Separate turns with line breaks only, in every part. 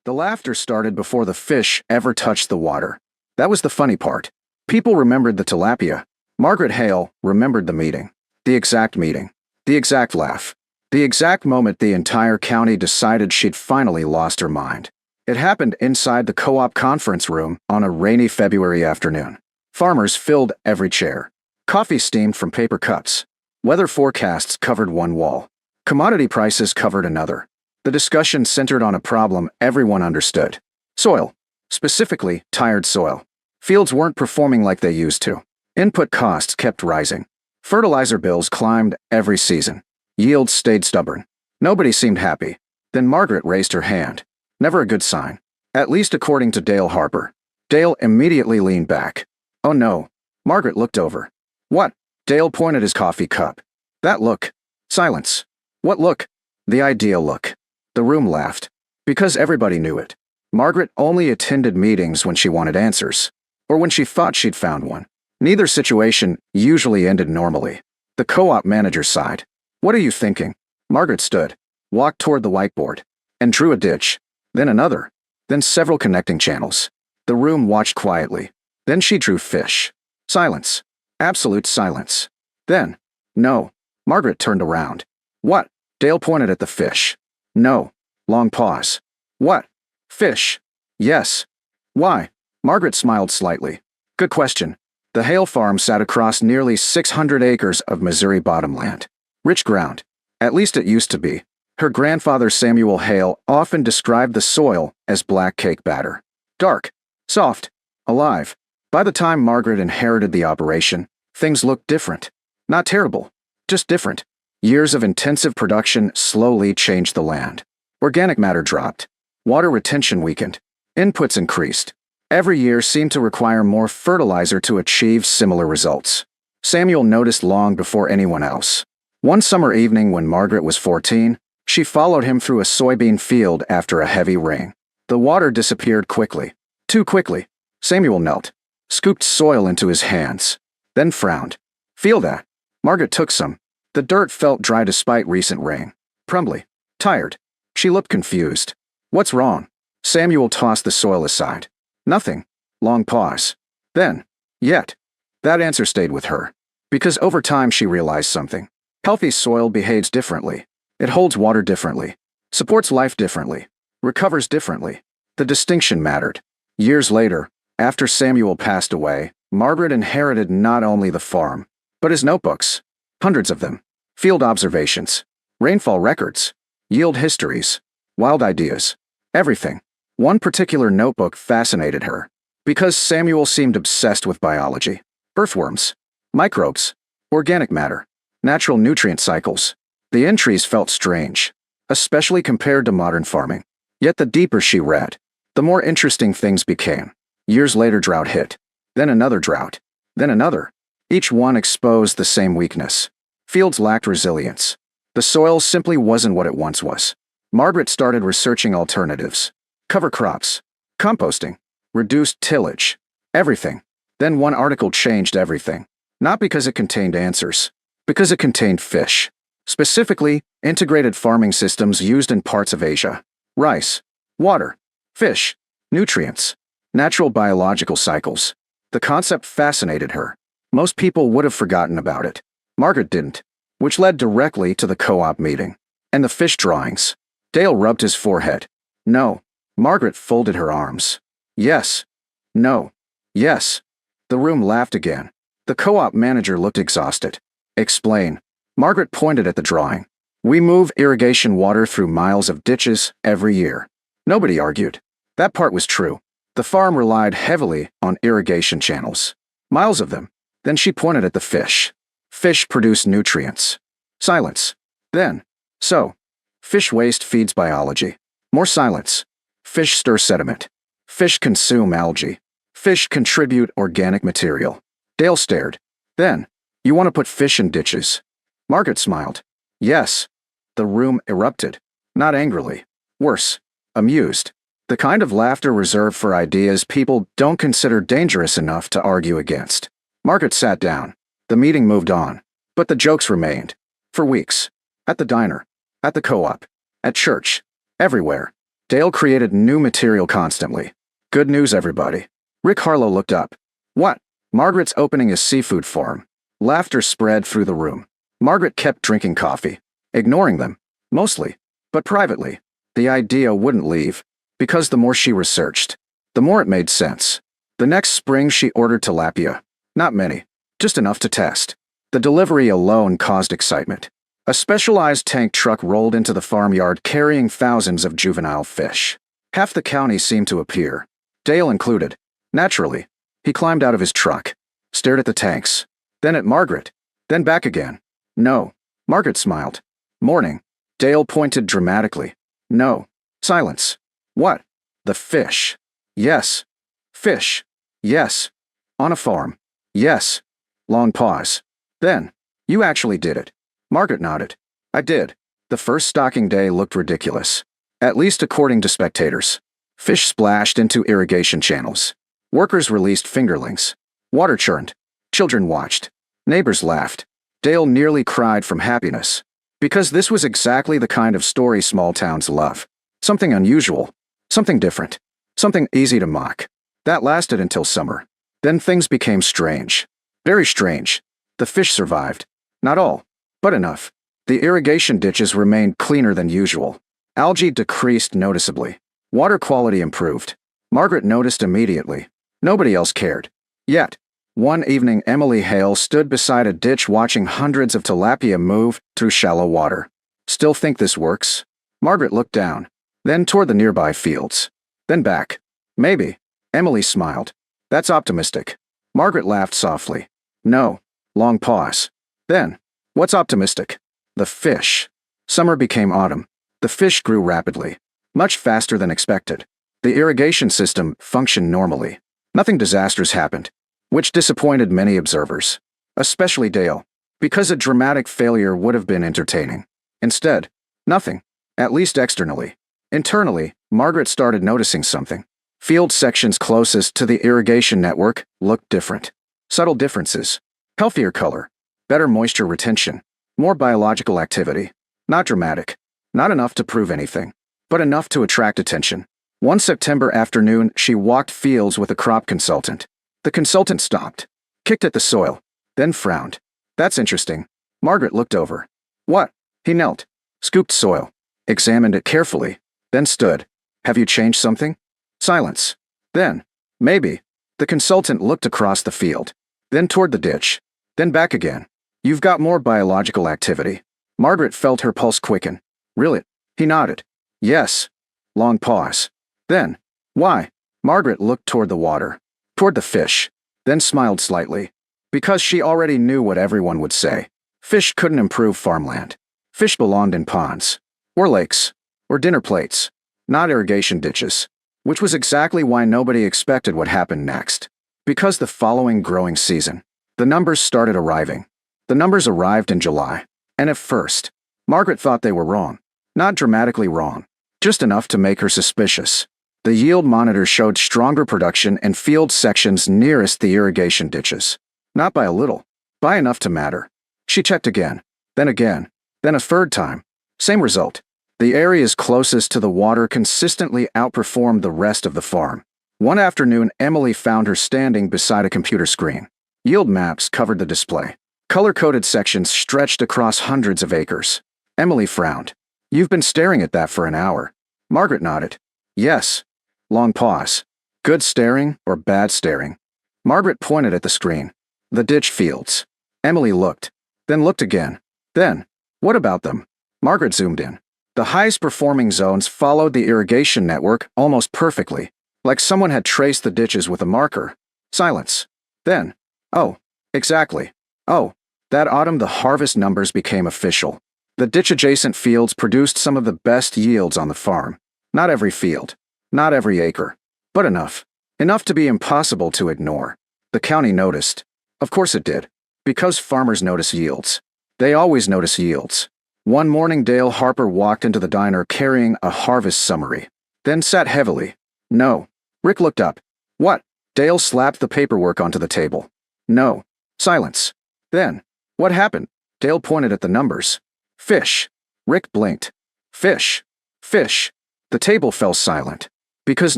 The laughter started before the fish ever touched the water. That was the funny part. People remembered the tilapia. Margaret Hale remembered the meeting. The exact meeting. The exact laugh. The exact moment the entire county decided she'd finally lost her mind. It happened inside the co-op conference room on a rainy February afternoon. Farmers filled every chair. Coffee steamed from paper cups. Weather forecasts covered one wall. Commodity prices covered another. The discussion centered on a problem everyone understood. Soil. Specifically, tired soil. Fields weren't performing like they used to. Input costs kept rising. Fertilizer bills climbed every season. Yields stayed stubborn. Nobody seemed happy. Then Margaret raised her hand. Never a good sign. At least according to Dale Harper. Dale immediately leaned back. Oh no. Margaret looked over. What? Dale pointed his coffee cup. That look. Silence. What look? The ideal look. The room laughed. Because everybody knew it. Margaret only attended meetings when she wanted answers. Or when she thought she'd found one. Neither situation usually ended normally. The co-op manager sighed. What are you thinking? Margaret stood, walked toward the whiteboard, and drew a ditch. Then another. Then several connecting channels. The room watched quietly. Then she drew fish. Silence. Absolute silence. Then, no. Margaret turned around. What? Dale pointed at the fish. No. Long pause. What? Fish. Yes. Why? Margaret smiled slightly. Good question. The Hale farm sat across nearly 600 acres of Missouri bottomland. Rich ground. At least it used to be. Her grandfather Samuel Hale often described the soil as black cake batter. Dark. Soft. Alive. By the time Margaret inherited the operation, things looked different. Not terrible. Just different. Years of intensive production slowly changed the land. Organic matter dropped. Water retention weakened. Inputs increased. Every year seemed to require more fertilizer to achieve similar results. Samuel noticed long before anyone else. One summer evening when Margaret was 14, she followed him through a soybean field after a heavy rain. The water disappeared quickly. Too quickly. Samuel knelt, scooped soil into his hands, then frowned. Feel that? Margaret took some. The dirt felt dry despite recent rain. Crumbly. Tired. She looked confused. What's wrong? Samuel tossed the soil aside. Nothing. Long pause. Then, yet. That answer stayed with her. Because over time she realized something. Healthy soil behaves differently. It holds water differently. Supports life differently. Recovers differently. The distinction mattered. Years later, after Samuel passed away, Margaret inherited not only the farm, but his notebooks. Hundreds of them. Field observations. Rainfall records. Yield histories. Wild ideas. Everything. One particular notebook fascinated her. Because Samuel seemed obsessed with biology. Earthworms. Microbes. Organic matter. Natural nutrient cycles. The entries felt strange. Especially compared to modern farming. Yet the deeper she read, the more interesting things became. Years later drought hit. Then another drought. Then another. Each one exposed the same weakness. Fields lacked resilience. The soil simply wasn't what it once was. Margaret started researching alternatives. Cover crops. Composting. Reduced tillage. Everything. Then one article changed everything. Not because it contained answers. Because it contained fish. Specifically, integrated farming systems used in parts of Asia. Rice. Water. Fish. Nutrients. Natural biological cycles. The concept fascinated her. Most people would have forgotten about it. Margaret didn't. Which led directly to the co-op meeting. And the fish drawings. Dale rubbed his forehead. No. Margaret folded her arms. Yes. No. Yes. The room laughed again. The co-op manager looked exhausted. Explain. Margaret pointed at the drawing. We move irrigation water through miles of ditches every year. Nobody argued. That part was true. The farm relied heavily on irrigation channels. Miles of them. Then she pointed at the fish. Fish produce nutrients. Silence. Then. So. Fish waste feeds biology. More silence. Fish stir sediment. Fish consume algae. Fish contribute organic material. Dale stared. Then. You want to put fish in ditches? Margaret smiled. Yes. The room erupted. Not angrily. Worse. Amused. The kind of laughter reserved for ideas people don't consider dangerous enough to argue against. Margaret sat down. The meeting moved on. But the jokes remained. For weeks. At the diner. At the co-op. At church. Everywhere. Dale created new material constantly. Good news, everybody. Rick Harlow looked up. What? Margaret's opening a seafood farm. Laughter spread through the room. Margaret kept drinking coffee, ignoring them, mostly, but privately. The idea wouldn't leave, because the more she researched, the more it made sense. The next spring she ordered tilapia. Not many, just enough to test. The delivery alone caused excitement. A specialized tank truck rolled into the farmyard carrying thousands of juvenile fish. Half the county seemed to appear, Dale included. Naturally, he climbed out of his truck, stared at the tanks, then at Margaret, then back again. No. Margaret smiled. Morning. Dale pointed dramatically. No. Silence. What? The fish. Yes. Fish. Yes. On a farm. Yes. Long pause. Then, you actually did it. Margaret nodded. I did. The first stocking day looked ridiculous. At least according to spectators. Fish splashed into irrigation channels. Workers released fingerlings. Water churned. Children watched. Neighbors laughed. Dale nearly cried from happiness. Because this was exactly the kind of story small towns love. Something unusual. Something different. Something easy to mock. That lasted until summer. Then things became strange. Very strange. The fish survived. Not all, but enough. The irrigation ditches remained cleaner than usual. Algae decreased noticeably. Water quality improved. Margaret noticed immediately. Nobody else cared. Yet, one evening Emily Hale stood beside a ditch watching hundreds of tilapia move through shallow water. Still think this works? Margaret looked down, then toward the nearby fields. Then back. Maybe. Emily smiled. That's optimistic. Margaret laughed softly. No. Long pause. Then, what's optimistic? The fish. Summer became autumn. The fish grew rapidly. Much faster than expected. The irrigation system functioned normally. Nothing disastrous happened, which disappointed many observers, especially Dale, because a dramatic failure would have been entertaining. Instead, nothing, at least externally. Internally, Margaret started noticing something. Field sections closest to the irrigation network looked different. Subtle differences. Healthier color. Better moisture retention. More biological activity. Not dramatic. Not enough to prove anything, but enough to attract attention. One September afternoon, she walked fields with a crop consultant. The consultant stopped, kicked at the soil, then frowned. That's interesting. Margaret looked over. What? He knelt, scooped soil, examined it carefully, then stood. Have you changed something? Silence. Then, maybe. The consultant looked across the field, then toward the ditch, then back again. You've got more biological activity. Margaret felt her pulse quicken. Really? He nodded. Yes. Long pause. Then, why? Margaret looked toward the water, toward the fish, then smiled slightly. Because she already knew what everyone would say. Fish couldn't improve farmland. Fish belonged in ponds, or lakes, or dinner plates, not irrigation ditches, which was exactly why nobody expected what happened next. Because the following growing season, the numbers started arriving. The numbers arrived in July, and at first, Margaret thought they were wrong. Not dramatically wrong, just enough to make her suspicious. The yield monitor showed stronger production in field sections nearest the irrigation ditches. Not by a little, by enough to matter. She checked again, then a third time. Same result. The areas closest to the water consistently outperformed the rest of the farm. One afternoon, Emily found her standing beside a computer screen. Yield maps covered the display. Color-coded sections stretched across hundreds of acres. Emily frowned. You've been staring at that for an hour. Margaret nodded. Yes. Long pause. Good staring or bad staring? Margaret pointed at the screen. The ditch fields. Emily looked, then looked again. Then, what about them? Margaret zoomed in. The highest performing zones followed the irrigation network almost perfectly, like someone had traced the ditches with a marker. Silence. Then, oh, exactly. Oh, that autumn the harvest numbers became official. The ditch-adjacent fields produced some of the best yields on the farm. Not every field, not every acre, but enough. Enough to be impossible to ignore. The county noticed. Of course it did. Because farmers notice yields. They always notice yields. One morning Dale Harper walked into the diner carrying a harvest summary, then sat heavily. No. Rick looked up. What? Dale slapped the paperwork onto the table. No. Silence. Then, what happened? Dale pointed at the numbers. Fish. Rick blinked. Fish. Fish. The table fell silent. Because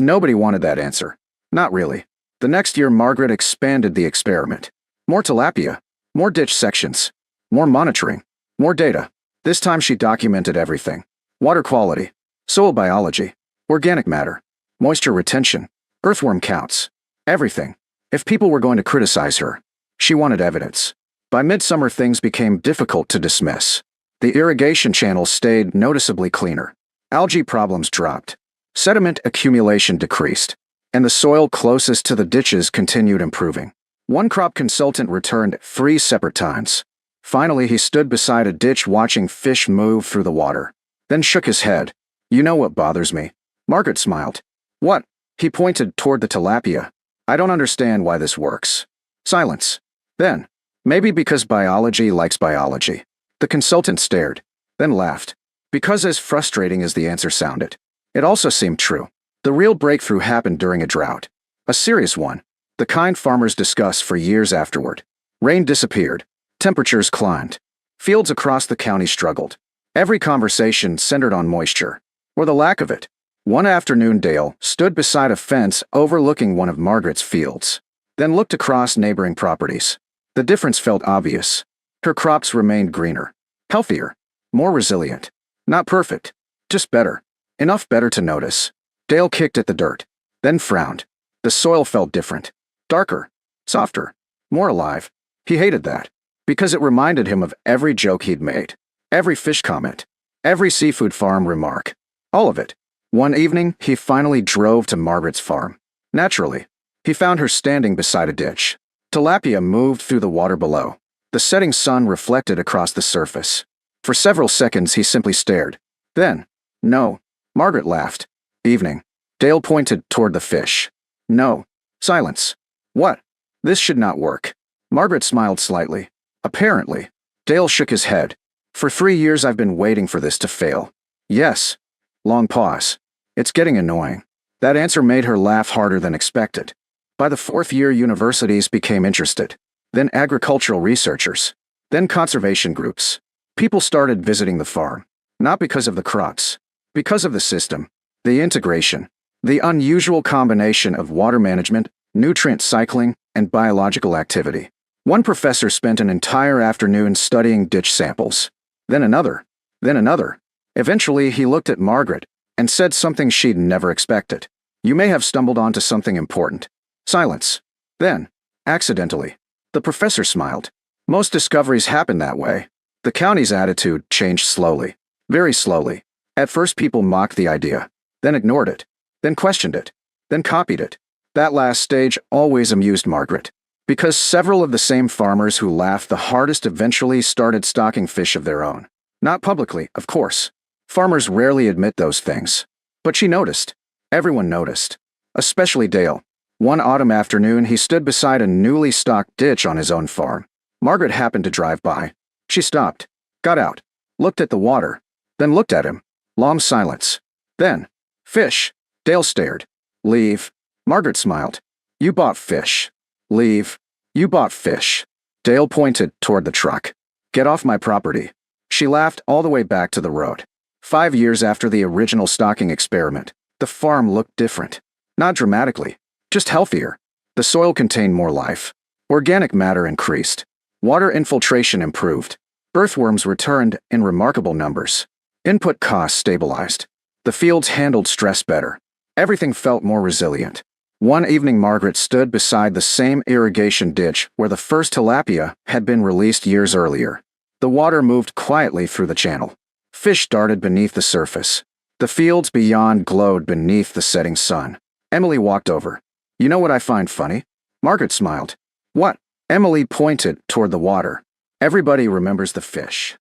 nobody wanted that answer. Not really. The next year, Margaret expanded the experiment. More tilapia. More ditch sections. More monitoring. More data. This time she documented everything. Water quality. Soil biology. Organic matter. Moisture retention. Earthworm counts. Everything. If people were going to criticize her, she wanted evidence. By midsummer, things became difficult to dismiss. The irrigation channels stayed noticeably cleaner. Algae problems dropped. Sediment accumulation decreased. And the soil closest to the ditches continued improving. One crop consultant returned 3 separate times. Finally, he stood beside a ditch watching fish move through the water. Then shook his head. You know what bothers me? Margaret smiled. What? He pointed toward the tilapia. I don't understand why this works. Silence. Then, maybe because biology likes biology. The consultant stared, then laughed. Because as frustrating as the answer sounded, it also seemed true. The real breakthrough happened during a drought. A serious one. The kind farmers discuss for years afterward. Rain disappeared. Temperatures climbed. Fields across the county struggled. Every conversation centered on moisture, or the lack of it. One afternoon, Dale stood beside a fence overlooking one of Margaret's fields, then looked across neighboring properties. The difference felt obvious. Her crops remained greener, healthier, more resilient. Not perfect, just better. Enough better to notice. Dale kicked at the dirt, then frowned. The soil felt different. Darker, softer, more alive. He hated that, because it reminded him of every joke he'd made, every fish comment, every seafood farm remark. All of it. One evening, he finally drove to Margaret's farm. Naturally, he found her standing beside a ditch. Tilapia moved through the water below. The setting sun reflected across the surface. For several seconds, he simply stared. Then, no. Margaret laughed. Evening. Dale pointed toward the fish. No. Silence. What? This should not work. Margaret smiled slightly. Apparently. Dale shook his head. For 3 years I've been waiting for this to fail. Yes. Long pause. It's getting annoying. That answer made her laugh harder than expected. By the 4th year, universities became interested. Then agricultural researchers. Then conservation groups. People started visiting the farm. Not because of the crops. Because of the system. The integration. The unusual combination of water management, nutrient cycling, and biological activity. One professor spent an entire afternoon studying ditch samples. Then another. Then another. Eventually, he looked at Margaret and said something she'd never expected. You may have stumbled onto something important. Silence. Then, accidentally. The professor smiled. Most discoveries happen that way. The county's attitude changed slowly. Very slowly. At first, people mocked the idea, then ignored it, then questioned it, then copied it. That last stage always amused Margaret, because several of the same farmers who laughed the hardest eventually started stocking fish of their own. Not publicly, of course. Farmers rarely admit those things. But she noticed. Everyone noticed. Especially Dale. One autumn afternoon, he stood beside a newly stocked ditch on his own farm. Margaret happened to drive by. She stopped, got out, looked at the water, then looked at him. Long silence. Then, fish. Dale stared. Leave. Margaret smiled. You bought fish. Leave. You bought fish. Dale pointed toward the truck. Get off my property. She laughed all the way back to the road. 5 years after the original stocking experiment, the farm looked different. Not dramatically, just healthier. The soil contained more life. Organic matter increased. Water infiltration improved. Earthworms returned in remarkable numbers. Input costs stabilized. The fields handled stress better. Everything felt more resilient. One evening, Margaret stood beside the same irrigation ditch where the first tilapia had been released years earlier. The water moved quietly through the channel. Fish darted beneath the surface. The fields beyond glowed beneath the setting sun. Emily walked over. You know what I find funny? Margaret smiled. What? Emily pointed toward the water. Everybody remembers the fish.